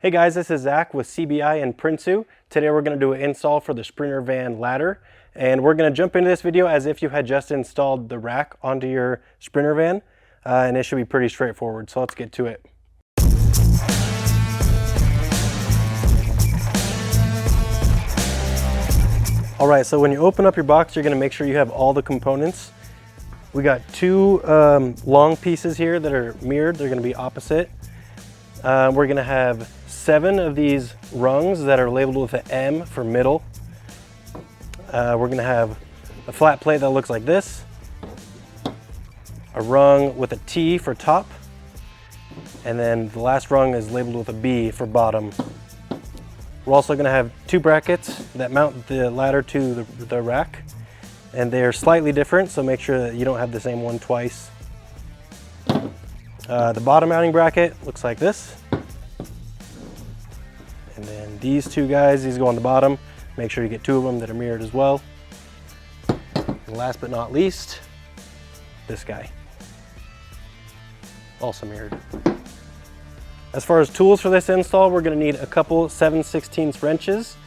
Hey guys, this is Zach with CBI and Prinsu. Today we're going to do an install for the Sprinter van ladder, and we're going to jump into this video as if you had just installed the rack onto your Sprinter van, and it should be pretty straightforward. So let's get to it. Alright, so when you open up your box, you're going to make sure you have all the components. We got two long pieces here that are mirrored. They're going to be opposite. We're going to have 7 of these rungs that are labeled with an M for middle. We're going to have a flat plate that looks like this, a rung with a T for top, and then the last rung is labeled with a B for bottom. We're also going to have 2 brackets that mount the ladder to the rack, and they're slightly different, so make sure that you don't have the same one twice. The bottom mounting bracket looks like this. And then these 2 guys, these go on the bottom. Make sure you get 2 of them that are mirrored as well. And last but not least, this guy. Also mirrored. As far as tools for this install, we're going to need a couple 7/16 wrenches,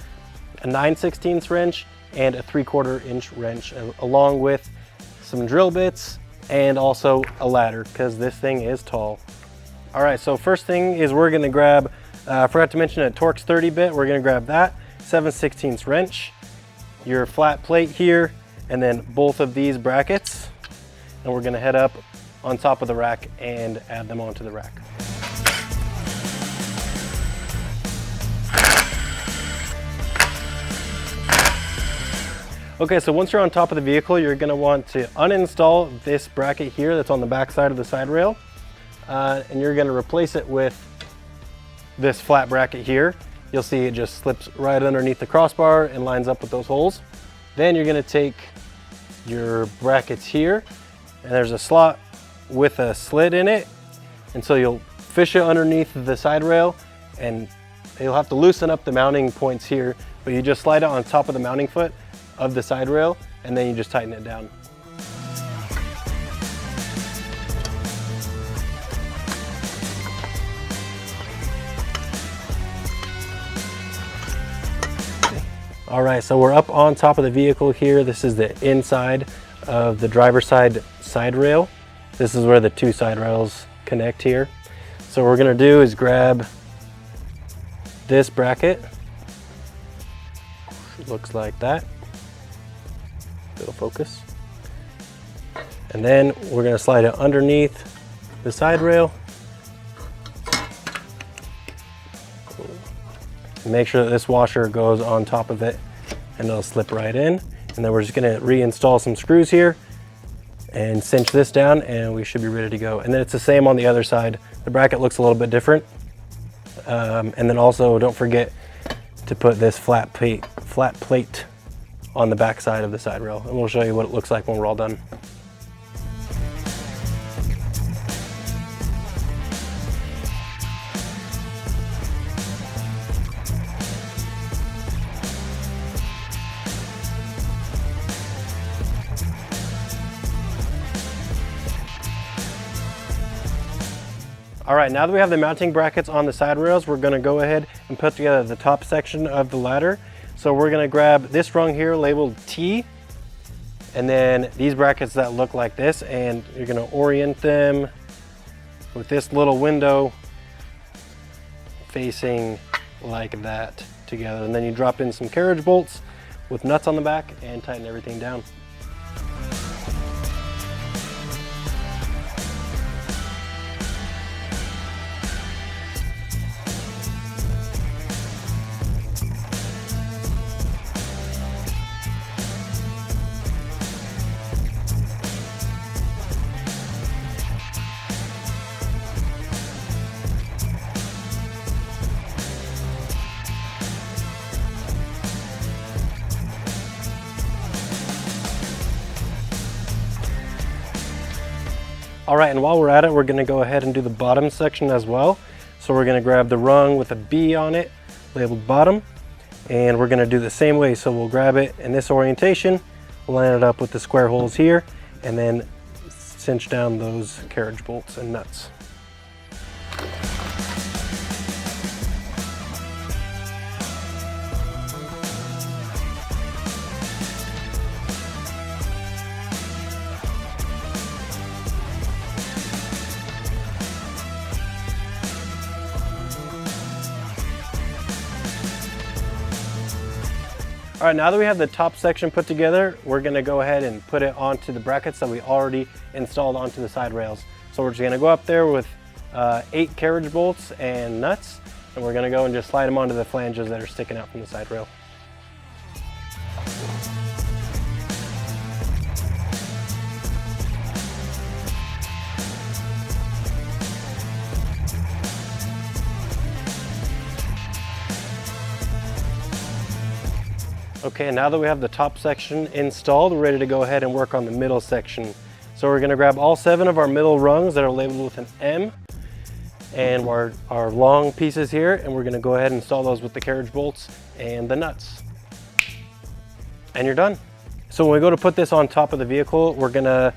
a 9/16 wrench, and a 3/4 inch wrench, along with some drill bits and also a ladder, because this thing is tall. All right, so first thing is we're going to grab, I forgot to mention a Torx 30 bit. We're going to grab that 7/16 wrench, your flat plate here, and then both of these brackets, and we're going to head up on top of the rack and add them onto the rack. Okay, so once you're on top of the vehicle, you're going to want to uninstall this bracket here that's on the back side of the side rail, and you're going to replace it with this flat bracket here. You'll see it just slips right underneath the crossbar and lines up with those holes. Then you're going to take your brackets here, and there's a slot with a slit in it, and so you'll fish it underneath the side rail, and you'll have to loosen up the mounting points here, but you just slide it on top of the mounting foot of the side rail, and then you just tighten it down. All right, so we're up on top of the vehicle here. This is the inside of the driver's side rail. This is where the 2 side rails connect here. So what we're gonna do is grab this bracket. It looks like that. It'll focus. And then we're going to slide it underneath the side rail. Make sure that this washer goes on top of it, and it'll slip right in. And then we're just going to reinstall some screws here and cinch this down, and we should be ready to go. And then it's the same on the other side. The bracket looks a little bit different. And then also don't forget to put this flat plate on the back side of the side rail, and we'll show you what it looks like when we're all done. All right, now that we have the mounting brackets on the side rails, we're going to go ahead and put together the top section of the ladder. So we're going to grab this rung here labeled T, and then these brackets that look like this, and you're going to orient them with this little window facing like that together. And then you drop in some carriage bolts with nuts on the back and tighten everything down. All right, and while we're at it, we're gonna go ahead and do the bottom section as well. So we're gonna grab the rung with a B on it, labeled bottom, and we're gonna do the same way. So we'll grab it in this orientation, line it up with the square holes here, and then cinch down those carriage bolts and nuts. All right, now that we have the top section put together, we're gonna go ahead and put it onto the brackets that we already installed onto the side rails. So we're just gonna go up there with 8 carriage bolts and nuts, and we're gonna go and just slide them onto the flanges that are sticking out from the side rail. Okay, now that we have the top section installed, we're ready to go ahead and work on the middle section. So we're gonna grab all 7 of our middle rungs that are labeled with an M and our long pieces here, and we're gonna go ahead and install those with the carriage bolts and the nuts. And you're done. So when we go to put this on top of the vehicle, we're gonna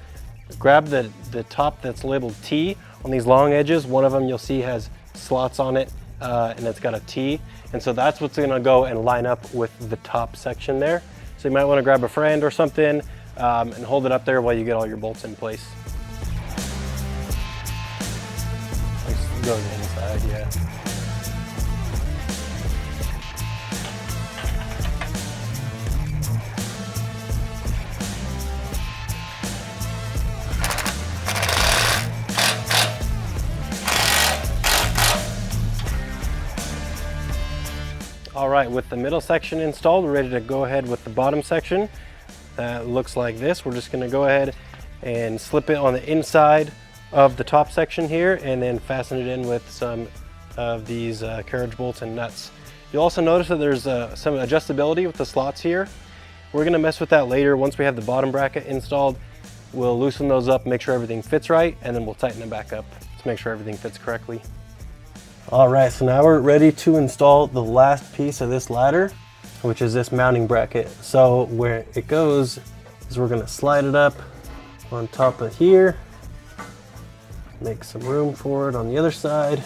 grab the top that's labeled T. On these long edges, one of them you'll see has slots on it, and it's got a T. And so that's what's gonna go and line up with the top section there. So you might wanna grab a friend or something and hold it up there while you get all your bolts in place. Let's go to the inside, yeah. All right, with the middle section installed, we're ready to go ahead with the bottom section. That looks like this. We're just gonna go ahead and slip it on the inside of the top section here and then fasten it in with some of these carriage bolts and nuts. You'll also notice that there's some adjustability with the slots here. We're gonna mess with that later. Once we have the bottom bracket installed, we'll loosen those up, make sure everything fits right, and then we'll tighten them back up to make sure everything fits correctly. All right, so now we're ready to install the last piece of this ladder, which is this mounting bracket. So where it goes is we're gonna slide it up on top of here, make some room for it on the other side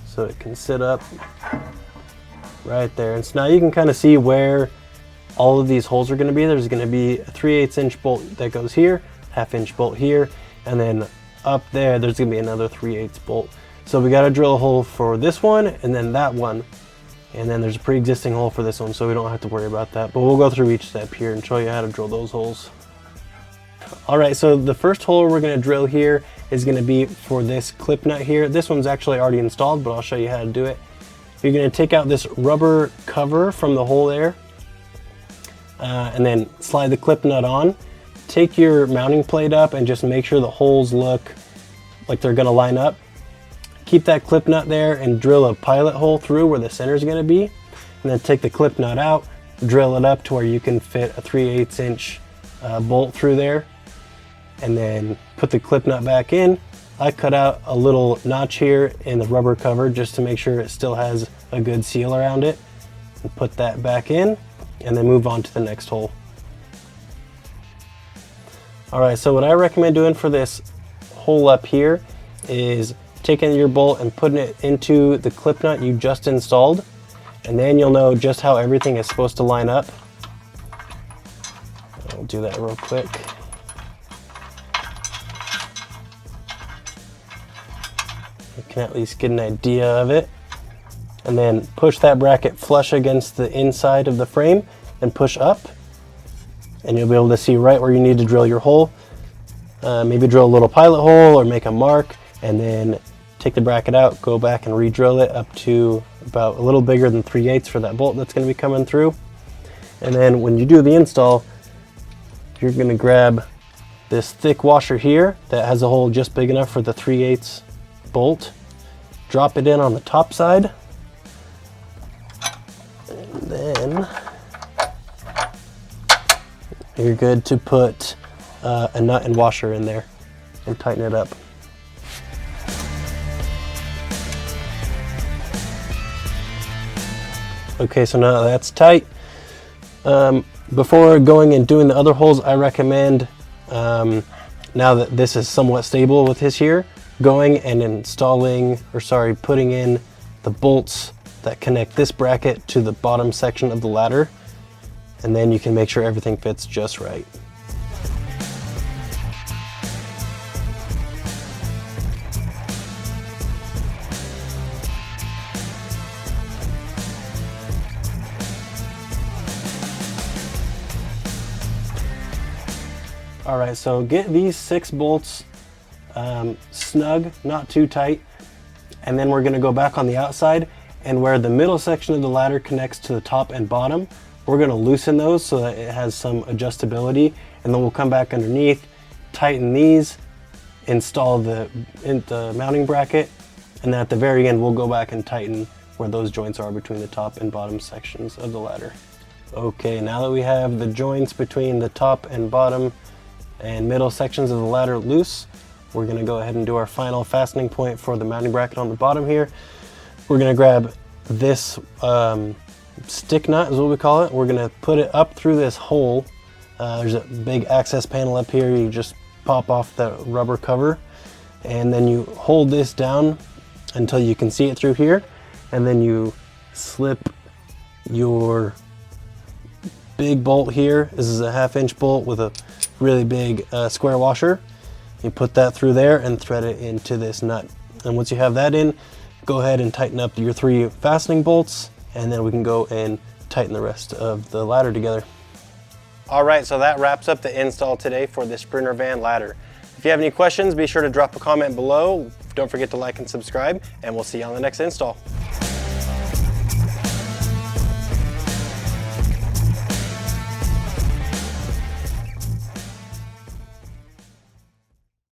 so it can sit up right there. And so now you can kind of see where all of these holes are gonna be. There's gonna be a 3/8 inch bolt that goes here, 1/2 inch bolt here, and then up there, there's gonna be another 3/8 bolt. So we gotta drill a hole for this one and then that one. And then there's a pre-existing hole for this one, so we don't have to worry about that. But we'll go through each step here and show you how to drill those holes. All right, so the first hole we're gonna drill here is gonna be for this clip nut here. This one's actually already installed, but I'll show you how to do it. You're gonna take out this rubber cover from the hole there, and then slide the clip nut on. Take your mounting plate up and just make sure the holes look like they're gonna line up. Keep that clip nut there and drill a pilot hole through where the center is going to be, and then take the clip nut out, drill it up to where you can fit a 3/8 inch bolt through there, and then put the clip nut back in. I cut out a little notch here in the rubber cover just to make sure it still has a good seal around it, and put that back in, and then move on to the next hole. All right, so what I recommend doing for this hole up here is taking your bolt and putting it into the clip nut you just installed, and then you'll know just how everything is supposed to line up. I'll do that real quick. You can at least get an idea of it. And then push that bracket flush against the inside of the frame and push up, and you'll be able to see right where you need to drill your hole. Maybe drill a little pilot hole or make a mark, and then take the bracket out, go back and re-drill it up to about a little bigger than 3/8 for that bolt that's going to be coming through. And then when you do the install, you're going to grab this thick washer here that has a hole just big enough for the 3/8 bolt. Drop it in on the top side, and then you're good to put a nut and washer in there and tighten it up. Okay, so now that's tight. Before going and doing the other holes, I recommend, now that this is somewhat stable with his here, going and putting in the bolts that connect this bracket to the bottom section of the ladder, and then you can make sure everything fits just right. All right, so get these 6 bolts snug, not too tight. And then we're gonna go back on the outside, and where the middle section of the ladder connects to the top and bottom, we're gonna loosen those so that it has some adjustability. And then we'll come back underneath, tighten these, install the mounting bracket, and then at the very end, we'll go back and tighten where those joints are between the top and bottom sections of the ladder. Okay, now that we have the joints between the top and bottom and middle sections of the ladder loose, we're gonna go ahead and do our final fastening point for the mounting bracket on the bottom here. We're gonna grab this stick nut is what we call it. We're gonna put it up through this hole. There's a big access panel up here. You just pop off the rubber cover, and then you hold this down until you can see it through here, and then you slip your big bolt here. This is a 1/2-inch bolt with a really big square washer. You put that through there and thread it into this nut. And once you have that in, go ahead and tighten up your 3 fastening bolts, and then we can go and tighten the rest of the ladder together. All right, so that wraps up the install today for the Sprinter van ladder. If you have any questions, be sure to drop a comment below. Don't forget to like and subscribe, and we'll see you on the next install.